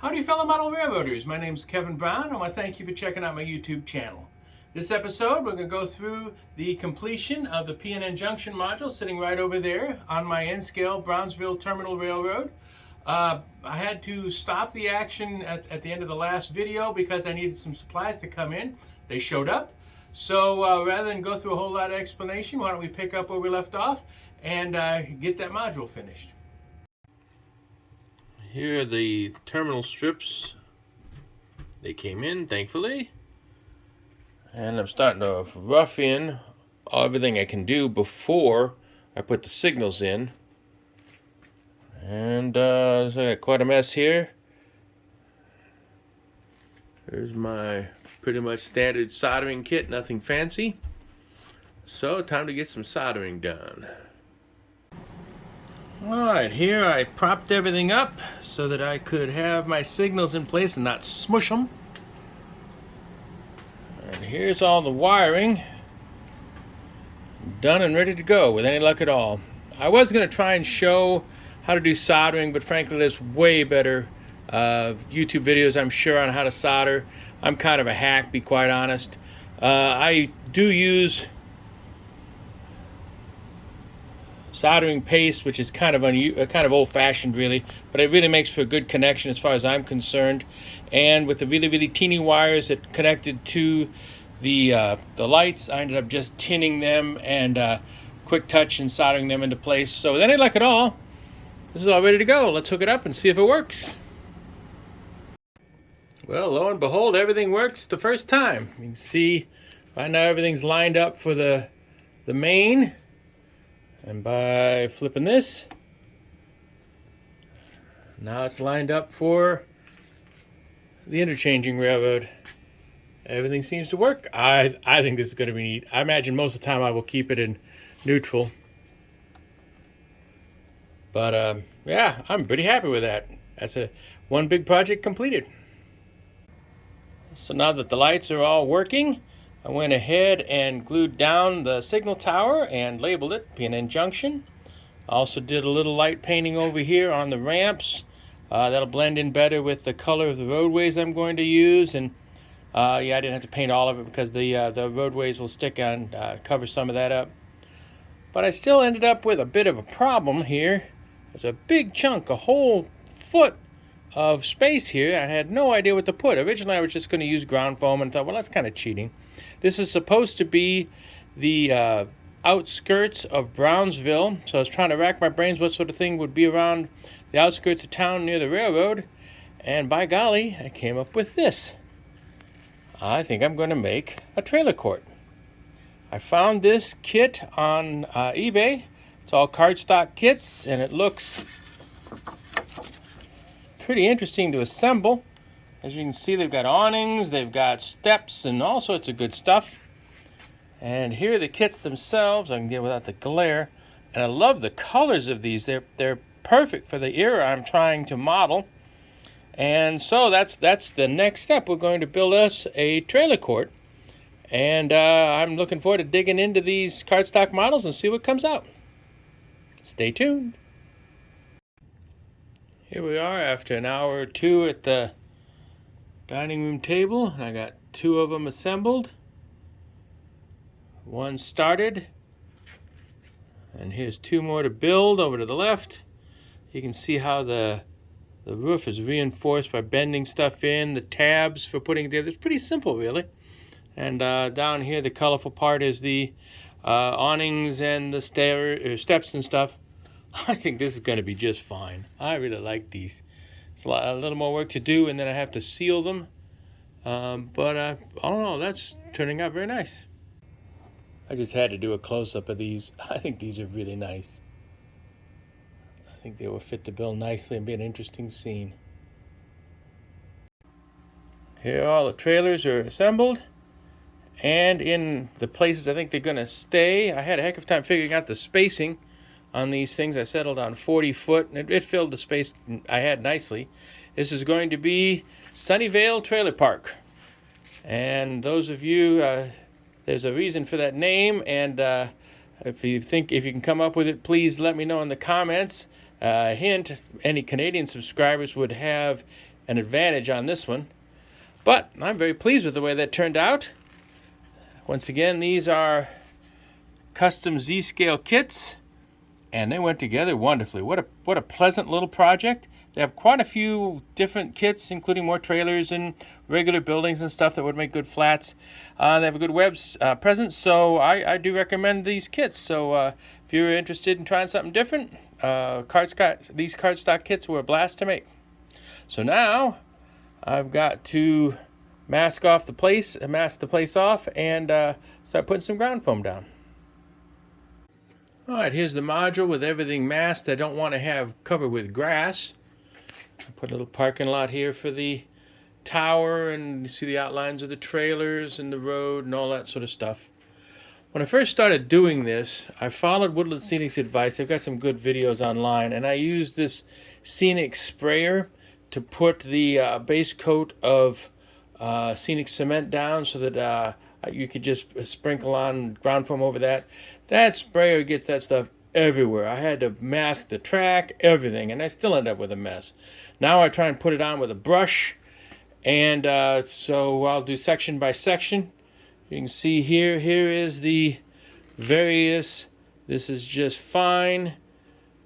Howdy fellow model railroaders, my name is Kevin Brown and I want to thank you for checking out my YouTube channel. This episode we're going to go through the completion of the P&N Junction module sitting right over there on my N-scale Brownsville Terminal Railroad. I had to stop the action at the end of the last video because I needed some supplies to come in. They showed up. So rather than go through a whole lot of explanation, why don't we pick up where we left off and get that module finished. Here are the terminal strips. They came in, thankfully. And I'm starting to rough in everything I can do before I put the signals in. And so I got quite a mess here. There's my pretty much standard soldering kit, nothing fancy. So time to get some soldering done. Alright, here I propped everything up so that I could have my signals in place and not smush them. And here's all the wiring done and ready to go with any luck at all. I was going to try and show how to do soldering, but frankly there's way better YouTube videos I'm sure on how to solder. I'm kind of a hack, be quite honest. I do use soldering paste, which is kind of old-fashioned really, but it really makes for a good connection as far as I'm concerned. And with the really teeny wires that connected to the lights, I ended up just tinning them and quick touch and soldering them into place. So with any luck at all, this is all ready to go. Let's hook it up and see if it works. Well, lo and behold, everything works the first time. You can see right now everything's lined up for the main. And by flipping this, now it's lined up for the interchanging railroad. Everything seems to work. I think this is going to be neat. I imagine most of the time I will keep it in neutral. But yeah, I'm pretty happy with that. That's one big project completed. So now that the lights are all working, I went ahead and glued down the signal tower and labeled it P&N Junction. I also did a little light painting over here on the ramps. That'll blend in better with the color of the roadways I'm going to use. And yeah, I didn't have to paint all of it because the roadways will stick on, cover some of that up. But I still ended up with a bit of a problem here. There's a big chunk, a whole foot of space here. I had no idea what to put. Originally I was just going to use ground foam and thought, well, that's kind of cheating. This is supposed to be the outskirts of Brownsville, so I was trying to rack my brains what sort of thing would be around the outskirts of town near the railroad, and by golly, I came up with this. I think I'm going to make a trailer court. I found this kit on eBay. It's all cardstock kits, and it looks pretty interesting to assemble. As you can see, they've got awnings, they've got steps, and all sorts of good stuff. And here are the kits themselves. I can get without the glare. And I love the colors of these. They're perfect for the era I'm trying to model. And so that's the next step. We're going to build us a trailer court. And I'm looking forward to digging into these cardstock models and see what comes out. Stay tuned. Here we are after an hour or two at the dining room table. I got two of them assembled. One started. And here's two more to build over to the left. You can see how the roof is reinforced by bending stuff in. The tabs for putting it together. It's pretty simple, really. And down here, the colorful part is the awnings and the steps and stuff. I think this is going to be just fine. I really like these. It's a little more work to do, and then I have to seal them. But I don't know, that's turning out very nice. I just had to do a close-up of these. I think these are really nice. I think they will fit the bill nicely and be an interesting scene. Here all the trailers are assembled. And in the places I think they're going to stay, I had a heck of a time figuring out the spacing on these things. I settled on 40 foot, and it filled the space I had nicely. This is going to be Sunnyvale Trailer Park. And those of you, there's a reason for that name, and if you can come up with it, please let me know in the comments. Hint, any Canadian subscribers would have an advantage on this one. But I'm very pleased with the way that turned out. Once again, these are custom Z-scale kits, and they went together wonderfully. What a pleasant little project. They have quite a few different kits, including more trailers and regular buildings and stuff that would make good flats. They have a good web presence, so I do recommend these kits. So if you're interested in trying something different, these cardstock kits were a blast to make. So now I've got to mask the place off, and start putting some ground foam down. All right, here's the module with everything masked. I don't want to have covered with grass. I put a little parking lot here for the tower, and you see the outlines of the trailers and the road and all that sort of stuff. When I first started doing this, I followed Woodland Scenic's advice. They've got some good videos online, and I used this scenic sprayer to put the base coat of scenic cement down so that you could just sprinkle on ground foam over that. That sprayer gets that stuff everywhere. I had to mask the track, everything, and I still end up with a mess. Now I try and put it on with a brush, and so I'll do section by section. You can see here is the various, this is just fine,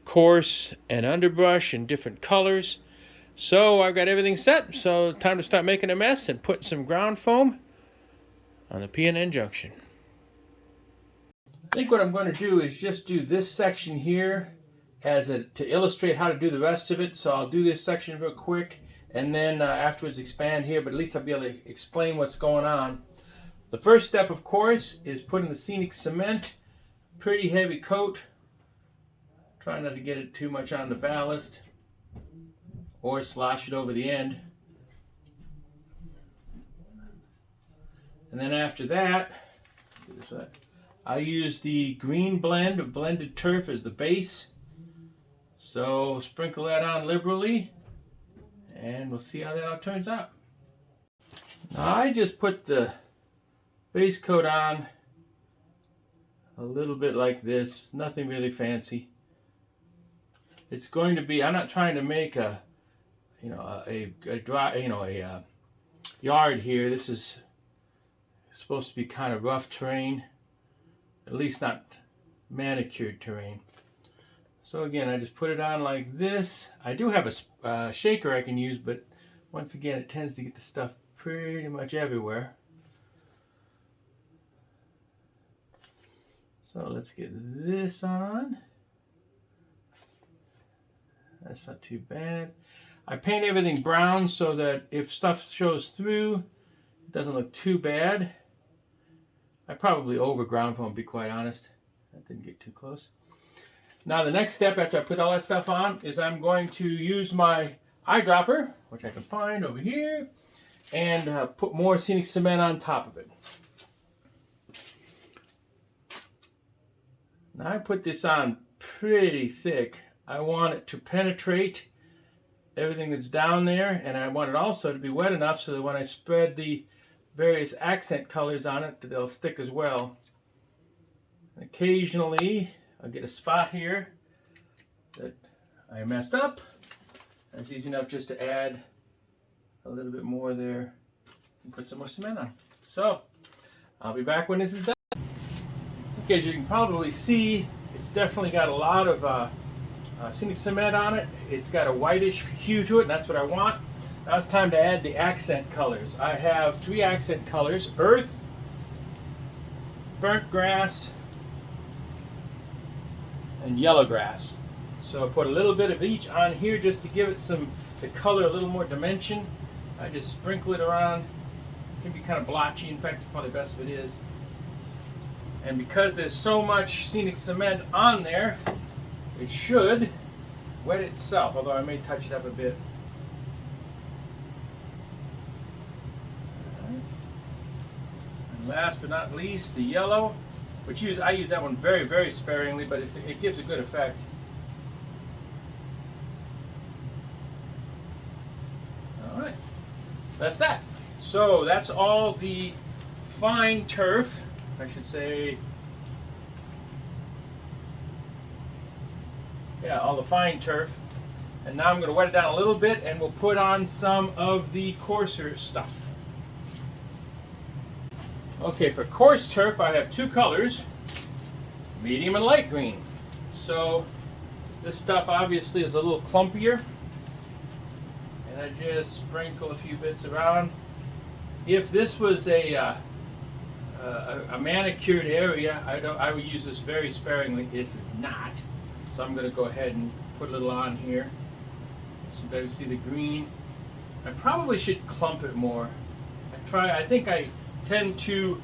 coarse, and underbrush in different colors. So I've got everything set, so time to start making a mess and putting some ground foam on the P&N junction. I think what I'm going to do is just do this section here to illustrate how to do the rest of it. So I'll do this section real quick, and then afterwards expand here, but at least I'll be able to explain what's going on. The first step, of course, is putting the scenic cement, pretty heavy coat. Try not to get it too much on the ballast or slosh it over the end. And then after that, I use the green blend of blended turf as the base. So sprinkle that on liberally, and we'll see how that all turns out. Now I just put the base coat on a little bit like this, nothing really fancy. It's going to be, I'm not trying to make a yard here. This is supposed to be kind of rough terrain, at least not manicured terrain. So again, I just put it on like this. I do have a shaker I can use, but once again, it tends to get the stuff pretty much everywhere. So let's get this on. That's not too bad. I paint everything brown so that if stuff shows through, it doesn't look too bad. I probably over ground foam, to be quite honest. That didn't get too close. Now the next step after I put all that stuff on is I'm going to use my eyedropper, which I can find over here, and put more scenic cement on top of it. Now I put this on pretty thick. I want it to penetrate everything that's down there, and I want it also to be wet enough so that when I spread the various accent colors on it, that they'll stick as well. And occasionally I'll get a spot here that I messed up. It's easy enough just to add a little bit more there and put some more cement on. So I'll be back when this is done. Okay, as you can probably see, it's definitely got a lot of scenic cement on it. It's got a whitish hue to it, and that's what I want. Now it's time to add the accent colors. I have 3 accent colors: earth, burnt grass, and yellow grass. So I put a little bit of each on here just to give it the color a little more dimension. I just sprinkle it around. It can be kind of blotchy. In fact, it's probably best if it is. And because there's so much scenic cement on there, it should wet itself, although I may touch it up a bit. And last but not least, the yellow, which I use that one very, very sparingly, but it gives a good effect. All right, that's that. So that's all the fine turf, I should say. Yeah, all the fine turf. And now I'm going to wet it down a little bit, and we'll put on some of the coarser stuff. Okay, for coarse turf, I have two colors, medium and light green. So this stuff obviously is a little clumpier, and I just sprinkle a few bits around. If this was a manicured area, I would use this very sparingly. This is not, so I'm going to go ahead and put a little on here. So you better see the green. I probably should clump it more. I think I tend to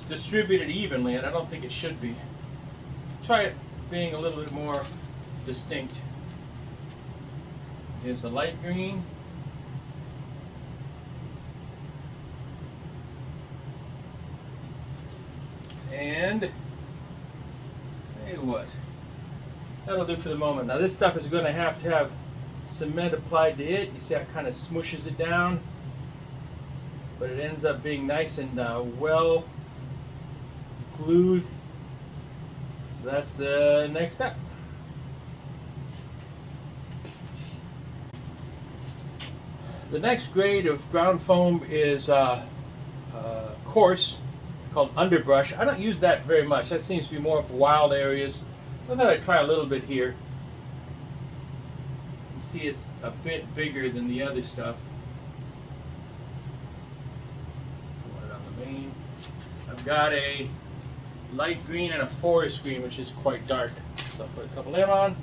distribute it evenly, and I don't think it should be. Try it being a little bit more distinct. Here's the light green. And hey, what? That'll do for the moment. Now this stuff is going to have cement applied to it. You see how it kind of smushes it down, but it ends up being nice and well glued. So that's the next step. The next grade of ground foam is coarse, called underbrush. I don't use that very much. That seems to be more for wild areas. I thought I'd try a little bit here. You see it's a bit bigger than the other stuff. Put it on the main. I've got a light green and a forest green, which is quite dark. So I'll put a couple of them on.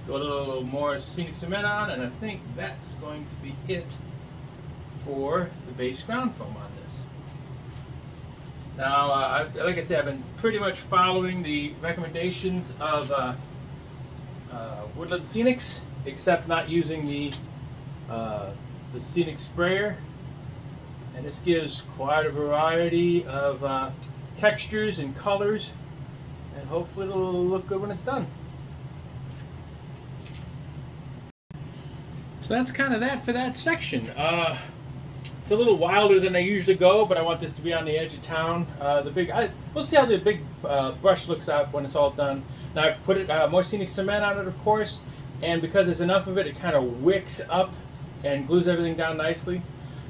Go a little more scenic cement on, and I think that's going to be it for the base ground foam on this. Now, like I said, I've been pretty much following the recommendations of Woodland Scenics, except not using the scenic sprayer. And this gives quite a variety of textures and colors, and hopefully it'll look good when it's done. So that's kind of that for that section. It's a little wilder than I usually go, but I want this to be on the edge of town. We'll see how the big brush looks out when it's all done. Now I've put more scenic cement on it, of course, and because there's enough of it, it kind of wicks up and glues everything down nicely.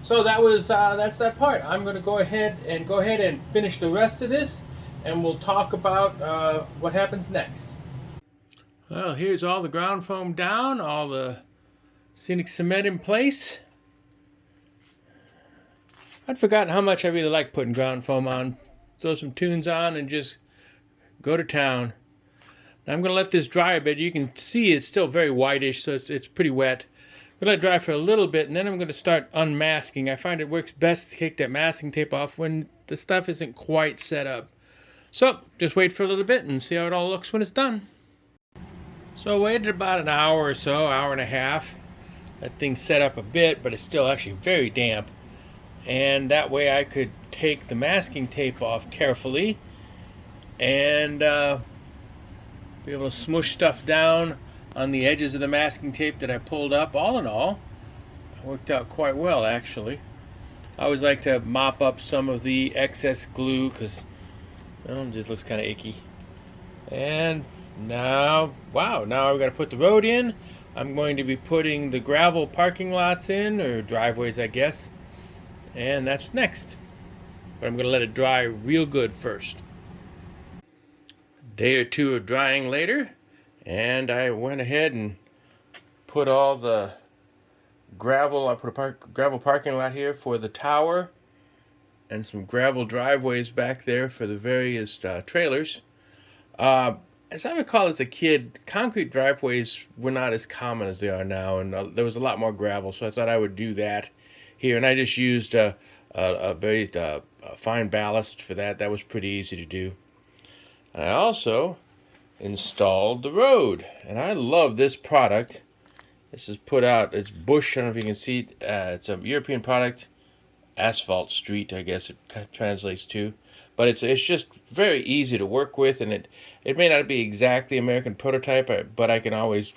So that's that part. I'm going to go ahead and finish the rest of this, and we'll talk about what happens next. Well, here's all the ground foam down, all the scenic cement in place. I'd forgotten how much I really like putting ground foam on. Throw some tunes on and just go to town. Now I'm going to let this dry a bit. You can see it's still very whitish, so it's pretty wet. I'm going to let it dry for a little bit, and then I'm going to start unmasking. I find it works best to take that masking tape off when the stuff isn't quite set up. So just wait for a little bit and see how it all looks when it's done. So I waited about an hour or so, hour and a half. That thing's set up a bit, but it's still actually very damp. And that way I could take the masking tape off carefully and be able to smush stuff down on the edges of the masking tape that I pulled up. All in all, it worked out quite well, actually. I always like to mop up some of the excess glue because, well, it just looks kind of icky. And now, wow, now I've got to put the road in. I'm going to be putting the gravel parking lots in, or driveways, I guess. And that's next. But I'm going to let it dry real good first. A day or two of drying later, and I went ahead and put all the gravel. I put a gravel parking lot here for the tower, and some gravel driveways back there for the various trailers. As I recall as a kid, concrete driveways were not as common as they are now, and there was a lot more gravel, so I thought I would do that here. And I just used a very fine ballast for that. That was pretty easy to do. And I also installed the road, and I love this product. This is put out, it's Bush, I don't know if you can see, it's a European product, Asphalt Street, I guess it translates to. But it's just very easy to work with, and it may not be exactly American prototype, but I can always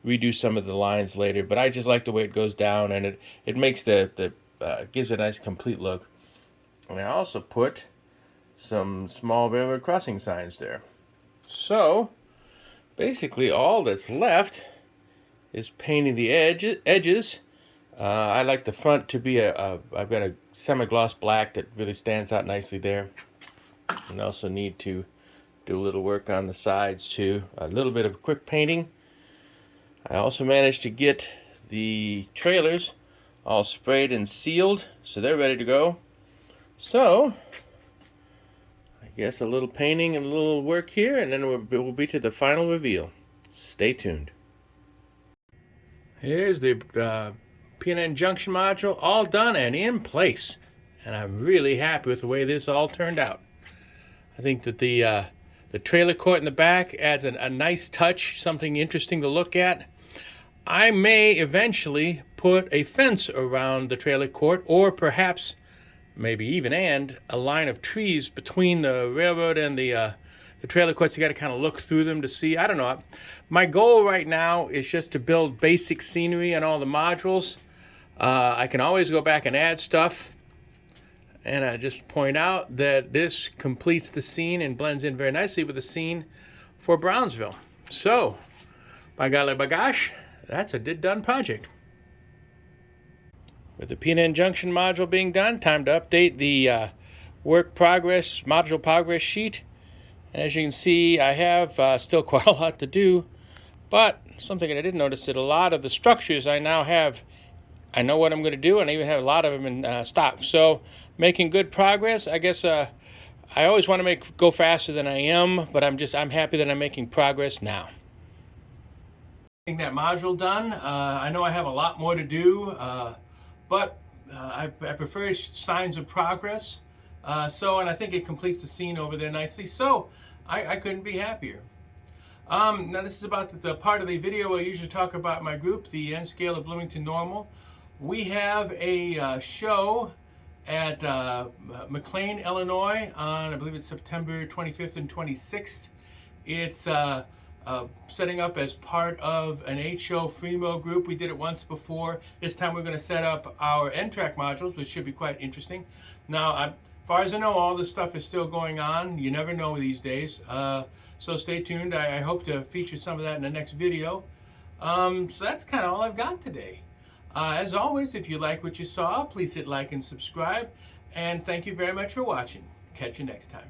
redo some of the lines later. But I just like the way it goes down, and it makes gives a nice complete look. And I also put some small railroad crossing signs there. So basically all that's left is painting the edges. I like the front to be I've got a semi-gloss black that really stands out nicely there. And also need to do a little work on the sides too. A little bit of quick painting. I also managed to get the trailers all sprayed and sealed, so they're ready to go. So I guess a little painting and a little work here, and then we'll be to the final reveal. Stay tuned. Here's the P&N Junction module all done and in place, and I'm really happy with the way this all turned out. I think that the trailer court in the back adds a nice touch, something interesting to look at. I may eventually put a fence around the trailer court, or perhaps maybe even a line of trees between the railroad and the trailer courts. You got to kind of look through them to see. I don't know. My goal right now is just to build basic scenery on all the modules. I can always go back and add stuff. And I just point out that this completes the scene and blends in very nicely with the scene for Brownsville. So, by golly, by gosh, that's a done project. With the P&N Junction module being done, time to update the module progress sheet. And as you can see, I have still quite a lot to do, but something that I did notice that a lot of the structures I now have, I know what I'm going to do, and I even have a lot of them in stock. So, making good progress. I guess I always want to go faster than I am, but I'm happy that I'm making progress now. Getting that module done. I know I have a lot more to do, but I prefer signs of progress. And I think it completes the scene over there nicely. So I couldn't be happier. Now this is about the part of the video I usually talk about my group, the N Scale of Bloomington Normal. We have a show at McLean, Illinois on, I believe it's September 25th and 26th. It's setting up as part of an 8-show Free-Mo group. We did it once before. This time we're going to set up our N-Track modules, which should be quite interesting. Now, as far as I know, all this stuff is still going on. You never know these days. So stay tuned. I hope to feature some of that in the next video. So that's kind of all I've got today. As always, if you like what you saw, please hit like and subscribe. And thank you very much for watching. Catch you next time.